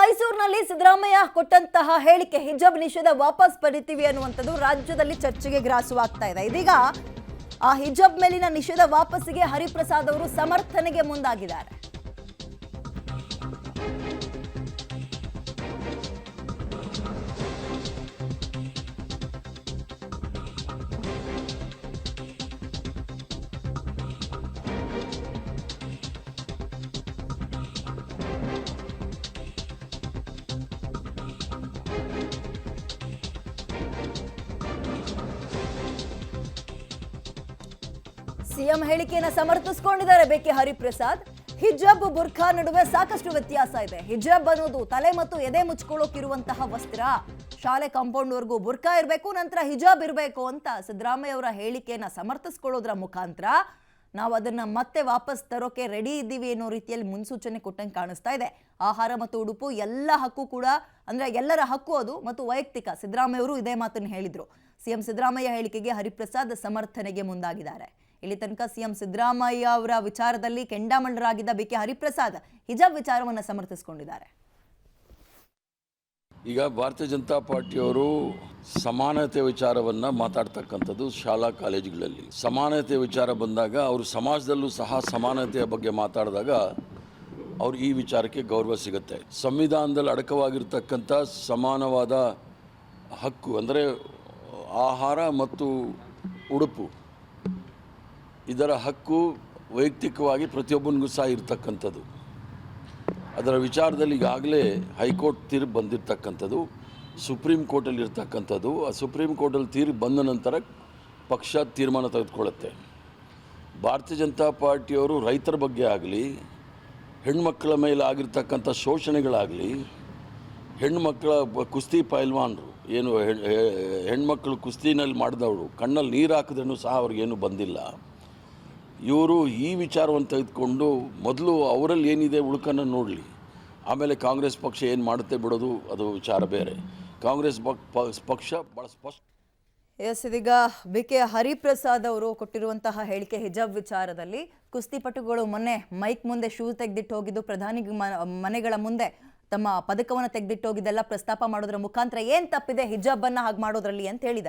ಮೈಸೂರಿನಲ್ಲಿ ಸಿದ್ದರಾಮಯ್ಯ ಕೊಟ್ಟಂತಹ ಹೇಳಿಕೆ ಹಿಜಾಬ್ ನಿಷೇಧ ವಾಪಸ್ ಪಡಿತೀವಿ ಅನ್ನುವಂಥದ್ದು ರಾಜ್ಯದಲ್ಲಿ ಚರ್ಚೆಗೆ ಗ್ರಾಸವಾಗ್ತಾ ಇದೆ. ಇದೀಗ ಆ ಹಿಜಾಬ್ ಮೇಲಿನ ನಿಷೇಧ ವಾಪಸ್ಸಿಗೆ ಹರಿಪ್ರಸಾದ್ ಅವರು ಸಮರ್ಥನೆಗೆ ಮುಂದಾಗಿದ್ದಾರೆ. ಸಿಎಂ ಹೇಳಿಕೆಯನ್ನು ಸಮರ್ಥಿಸಿಕೊಂಡಿದ್ದಾರೆ ಬೇಕೆ ಹರಿಪ್ರಸಾದ್. ಹಿಜಾಬ್ ಬುರ್ಖಾ ನಡುವೆ ಸಾಕಷ್ಟು ವ್ಯತ್ಯಾಸ ಇದೆ. ಹಿಜಾಬ್ ಅನ್ನೋದು ತಲೆ ಮತ್ತು ಎದೆ ಮುಚ್ಕೊಳ್ಳೋಕಿರುವಂತಹ ವಸ್ತ್ರ. ಶಾಲೆ ಕಾಂಪೌಂಡ್ ವರೆಗೂ ಬುರ್ಖಾ ಇರಬೇಕು, ನಂತರ ಹಿಜಾಬ್ ಇರಬೇಕು ಅಂತ ಸಿದ್ದರಾಮಯ್ಯ ಅವರ ಹೇಳಿಕೆಯನ್ನು ಸಮರ್ಥಿಸಿಕೊಳ್ಳೋದ್ರ ಮುಖಾಂತರ ನಾವು ಅದನ್ನ ಮತ್ತೆ ವಾಪಸ್ ತರೋಕೆ ರೆಡಿ ಇದ್ದೀವಿ ಅನ್ನೋ ರೀತಿಯಲ್ಲಿ ಮುನ್ಸೂಚನೆ ಕೊಟ್ಟಂಗೆ ಕಾಣಿಸ್ತಾ ಇದೆ. ಆಹಾರ ಮತ್ತು ಉಡುಪು ಎಲ್ಲ ಹಕ್ಕು ಕೂಡ, ಅಂದ್ರೆ ಎಲ್ಲರ ಹಕ್ಕು ಅದು ಮತ್ತು ವೈಯಕ್ತಿಕ. ಸಿದ್ದರಾಮಯ್ಯ ಅವರು ಇದೇ ಮಾತನ್ನು ಹೇಳಿದ್ರು. ಸಿಎಂ ಸಿದ್ದರಾಮಯ್ಯ ಹೇಳಿಕೆಗೆ ಹರಿಪ್ರಸಾದ್ ಸಮರ್ಥನೆಗೆ ಮುಂದಾಗಿದ್ದಾರೆ. ಇಲ್ಲಿ ತನಕ ಸಿಎಂ ಸಿದ್ದರಾಮಯ್ಯ ಅವರ ವಿಚಾರದಲ್ಲಿ ಕೆಂಡಾಮಂಡರಾಗಿದ್ದ ಬಿಕೆ ಹರಿಪ್ರಸಾದ್ ಹಿಜಾಬ್ ವಿಚಾರವನ್ನು ಸಮರ್ಥಿಸಿಕೊಂಡಿದ್ದಾರೆ. ಈಗ ಭಾರತೀಯ ಜನತಾ ಪಾರ್ಟಿಯವರು ಸಮಾನತೆ ವಿಚಾರವನ್ನು ಮಾತಾಡ್ತಕ್ಕಂಥದ್ದು ಶಾಲಾ ಕಾಲೇಜುಗಳಲ್ಲಿ. ಸಮಾನತೆ ವಿಚಾರ ಬಂದಾಗ ಅವರು ಸಮಾಜದಲ್ಲೂ ಸಹ ಸಮಾನತೆಯ ಬಗ್ಗೆ ಮಾತಾಡಿದಾಗ ಅವ್ರು ಈ ವಿಚಾರಕ್ಕೆ ಗೌರವ ಸಿಗುತ್ತೆ. ಸಂವಿಧಾನದಲ್ಲಿ ಅಡಕವಾಗಿರ್ತಕ್ಕಂಥ ಸಮಾನವಾದ ಹಕ್ಕು ಅಂದರೆ ಆಹಾರ ಮತ್ತು ಉಡುಪು, ಇದರ ಹಕ್ಕು ವೈಯಕ್ತಿಕವಾಗಿ ಪ್ರತಿಯೊಬ್ಬನಿಗೂ ಸಹ ಇರತಕ್ಕಂಥದ್ದು. ಅದರ ವಿಚಾರದಲ್ಲಿ ಈಗಾಗಲೇ ಹೈಕೋರ್ಟ್ ತೀರ್ಪು ಬಂದಿರತಕ್ಕಂಥದ್ದು, ಸುಪ್ರೀಂ ಕೋರ್ಟಲ್ಲಿ ಇರ್ತಕ್ಕಂಥದ್ದು. ಆ ಸುಪ್ರೀಂ ಕೋರ್ಟಲ್ಲಿ ತೀರ್ಪು ಬಂದ ನಂತರ ಪಕ್ಷ ತೀರ್ಮಾನ ತೆಗೆದುಕೊಳ್ಳುತ್ತೆ. ಭಾರತೀಯ ಜನತಾ ಪಾರ್ಟಿಯವರು ರೈತರ ಬಗ್ಗೆ ಆಗಲಿ, ಹೆಣ್ಮಕ್ಕಳ ಮೇಲೆ ಆಗಿರ್ತಕ್ಕಂಥ ಶೋಷಣೆಗಳಾಗಲಿ, ಹೆಣ್ಮಕ್ಕಳ ಕುಸ್ತಿ ಪೈಲ್ವಾನರು ಏನು ಹೆಣ್ಮಕ್ಕಳು ಕುಸ್ತಿನಲ್ಲಿ ಮಾಡಿದವರು ಕಣ್ಣಲ್ಲಿ ನೀರು ಹಾಕಿದ್ರೂ ಸಹ ಅವ್ರಿಗೇನು ಬಂದಿಲ್ಲ. ಇವರು ಈ ವಿಚಾರವನ್ನು ತೆಗೆದುಕೊಂಡು ಮೊದಲು ಅವರಲ್ಲಿ ಏನಿದೆ ಉಳ್ಕನ್ನು ನೋಡಲಿ, ಆಮೇಲೆ ಕಾಂಗ್ರೆಸ್ ಪಕ್ಷ ಏನು ಮಾಡುತ್ತೆ ಬಿಡೋದು ಅದು ವಿಚಾರ ಬೇರೆ. ಕಾಂಗ್ರೆಸ್ ಪಕ್ಷ ಭಾಳ ಸ್ಪಷ್ಟ. ಇದೀಗ ಬಿಕೆ ಹರಿಪ್ರಸಾದ್ ಅವರು ಕೊಟ್ಟಿರುವಂತಹ ಹೇಳಿಕೆ ಹಿಜಾಬ್ ವಿಚಾರದಲ್ಲಿ. ಕುಸ್ತಿಪಟುಗಳು ಮೊನ್ನೆ ಮೈಕ್ ಮುಂದೆ ಶೂ ತೆಗೆದಿಟ್ಟು ಹೋಗಿದ್ದು, ಪ್ರಧಾನಿ ಮನೆಗಳ ಮುಂದೆ ತಮ್ಮ ಪದಕವನ್ನು ತೆಗೆದಿಟ್ಟು ಹೋಗಿದ್ದೆಲ್ಲ ಪ್ರಸ್ತಾಪ ಮಾಡೋದ್ರ ಮುಖಾಂತರ ಏನ್ ತಪ್ಪಿದೆ ಹಿಜಾಬ್ ಅನ್ನ ಹಾಗೆ ಮಾಡೋದ್ರಲ್ಲಿ ಅಂತ ಹೇಳಿದ್ದಾರೆ.